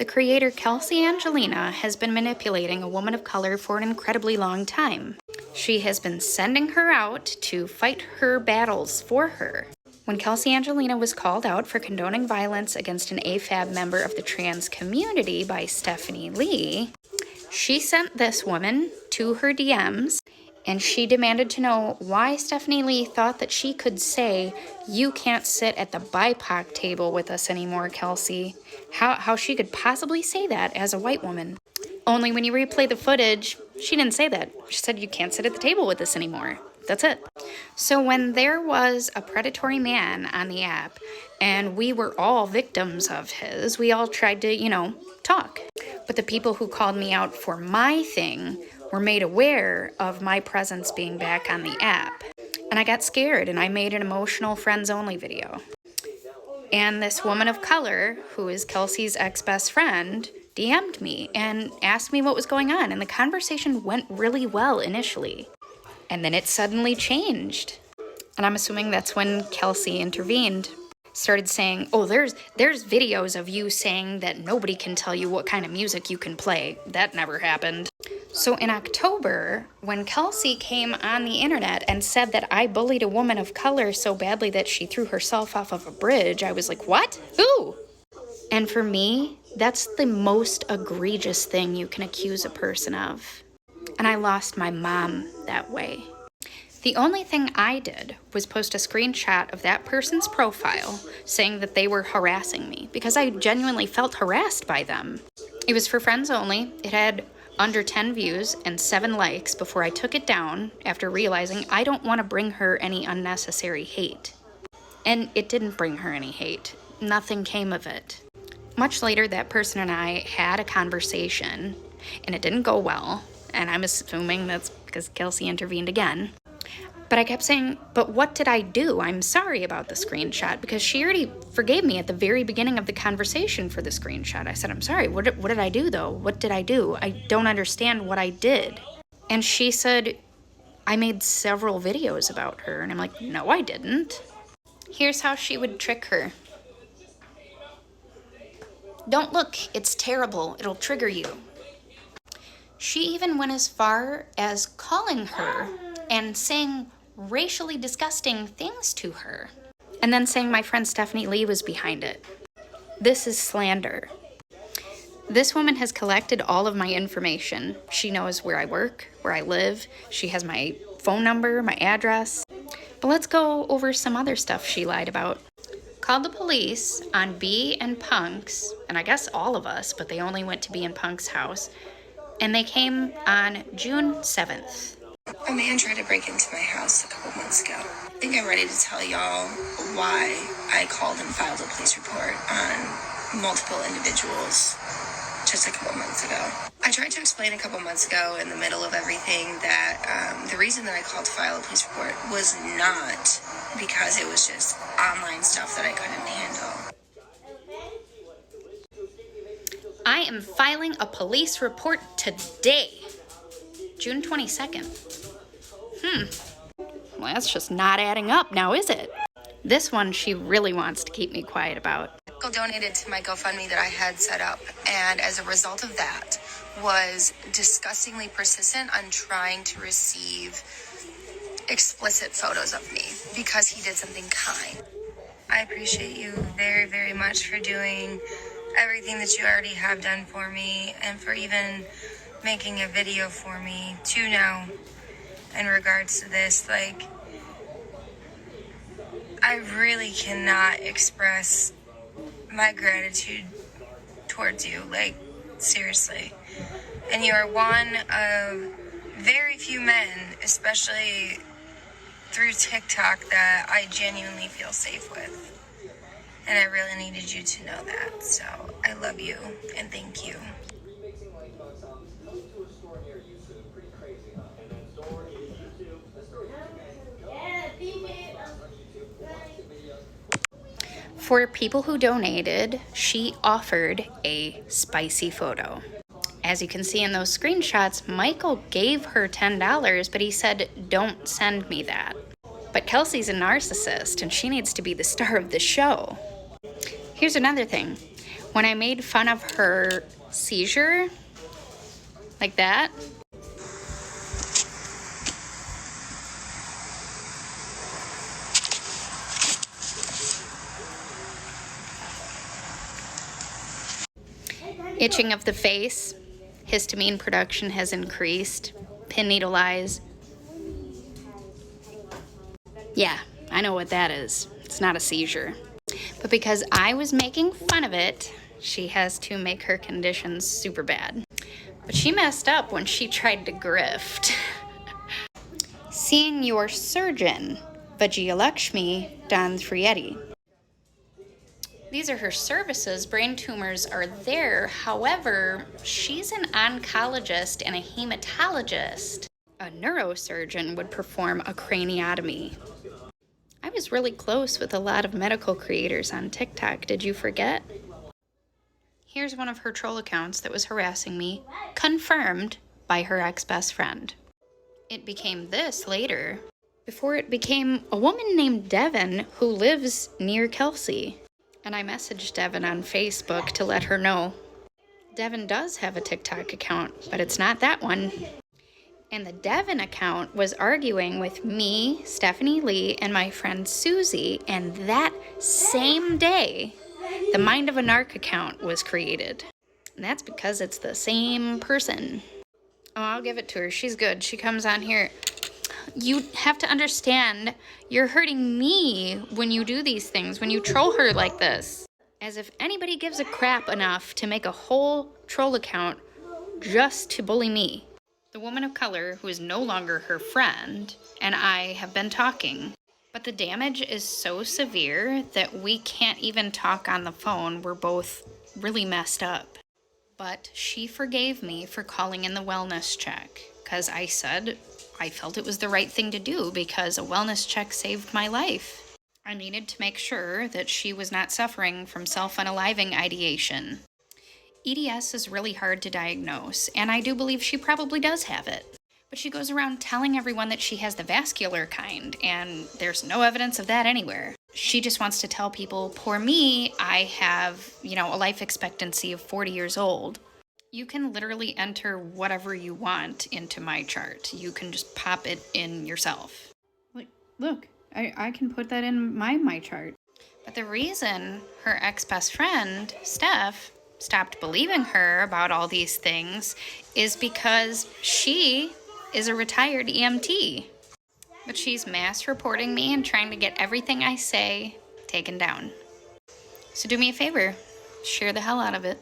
The creator Kelseyangelina has been manipulating a woman of color for an incredibly long time. She has been sending her out to fight her battles for her. When Kelseyangelina was called out for condoning violence against an AFAB member of the trans community by Stephanie Lee, she sent this woman to her DMs and she demanded to know why Stephanie Lee thought that she could say, "You can't sit at the BIPOC table with us anymore, Kelsey." How she could possibly say that as a white woman. Only when you replay the footage, she didn't say that. She said, "You can't sit at the table with us anymore." That's it. So when there was a predatory man on the app, and we were all victims of his, we all tried to, talk. But the people who called me out for my thing were made aware of my presence being back on the app. And I got scared, and I made an emotional friends-only video. And this woman of color, who is Kelsey's ex-best friend, DM'd me and asked me what was going on. And the conversation went really well initially. And then it suddenly changed. And I'm assuming that's when Kelsey intervened. Started saying, "Oh, there's videos of you saying that nobody can tell you what kind of music you can play." That never happened. So in October, when Kelsey came on the internet and said that I bullied a woman of color so badly that she threw herself off of a bridge, I was like, "What? Who?" And for me, that's the most egregious thing you can accuse a person of. And I lost my mom that way. The only thing I did was post a screenshot of that person's profile saying that they were harassing me because I genuinely felt harassed by them. It was for friends only. It had under 10 views and 7 likes before I took it down after realizing I don't want to bring her any unnecessary hate. And it didn't bring her any hate. Nothing came of it. Much later, that person and I had a conversation, and it didn't go well, and I'm assuming that's because Kelsey intervened again. But I kept saying, "But what did I do? I'm sorry about the screenshot," because she already forgave me at the very beginning of the conversation for the screenshot. I said, "I'm sorry, what did I do though? What did I do? I don't understand what I did." And she said, "I made several videos about her." And I'm like, "No, I didn't." Here's how she would trick her. "Don't look, it's terrible, it'll trigger you." She even went as far as calling her and saying racially disgusting things to her, and then saying my friend Stephanie Lee was behind it. This is slander. This woman has collected all of my information. She knows where I work, where I live. She has my phone number, my address. But let's go over some other stuff she lied about. Called the police on B and Punk's, and I guess all of us, but they only went to B and Punk's house, and they came on June 7th. A man tried to break into my house a couple months ago. I think I'm ready to tell y'all why I called and filed a police report on multiple individuals just a couple months ago. I tried to explain a couple months ago in the middle of everything that the reason that I called to file a police report was not because it was just online stuff that I couldn't handle. I am filing a police report today, June 22nd. Well, that's just not adding up now, is it? This one she really wants to keep me quiet about. Donated to my GoFundMe that I had set up, and as a result of that was disgustingly persistent on trying to receive explicit photos of me because he did something kind. I appreciate you very, very much for doing everything that you already have done for me and for even making a video for me too now in regards to this. Like, I really cannot express my gratitude towards you, like, seriously. And you are one of very few men, especially through TikTok, that I genuinely feel safe with. And I really needed you to know that. So I love you and thank you. For people who donated, she offered a spicy photo. As you can see in those screenshots, Michael gave her $10, but he said, "Don't send me that." But Kelsey's a narcissist, and she needs to be the star of the show. Here's another thing. When I made fun of her seizure, like that, itching of the face, histamine production has increased, pin needle eyes. Yeah, I know what that is. It's not a seizure. But because I was making fun of it, she has to make her conditions super bad. But she messed up when she tried to grift. Seeing your surgeon, Vijayalakshmi Danthriyetti. These are her services. Brain tumors are there. However, she's an oncologist and a hematologist. A neurosurgeon would perform a craniotomy. I was really close with a lot of medical creators on TikTok. Did you forget? Here's one of her troll accounts that was harassing me, confirmed by her ex-best friend. It became this later, before it became a woman named Devin who lives near Kelsey. And I messaged Devin on Facebook to let her know. Devin does have a TikTok account, but it's not that one. And the Devin account was arguing with me, Stephanie Lee, and my friend Susie, and that same day, the Mind of a Narc account was created. And that's because it's the same person. Oh, I'll give it to her. She's good. She comes on here. You have to understand, you're hurting me when you do these things, when you troll her like this. As if anybody gives a crap enough to make a whole troll account just to bully me. The woman of color, who is no longer her friend, and I have been talking. But the damage is so severe that we can't even talk on the phone. We're both really messed up. But she forgave me for calling in the wellness check, because I said I felt it was the right thing to do because a wellness check saved my life. I needed to make sure that she was not suffering from self-unaliving ideation. EDS is really hard to diagnose, and I do believe she probably does have it. But she goes around telling everyone that she has the vascular kind, and there's no evidence of that anywhere. She just wants to tell people, poor me, I have, a life expectancy of 40 years old. You can literally enter whatever you want into my chart. You can just pop it in yourself. Look, I can put that in my chart. But the reason her ex-best friend, Steph, stopped believing her about all these things is because she is a retired EMT. But she's mass reporting me and trying to get everything I say taken down. So do me a favor, share the hell out of it.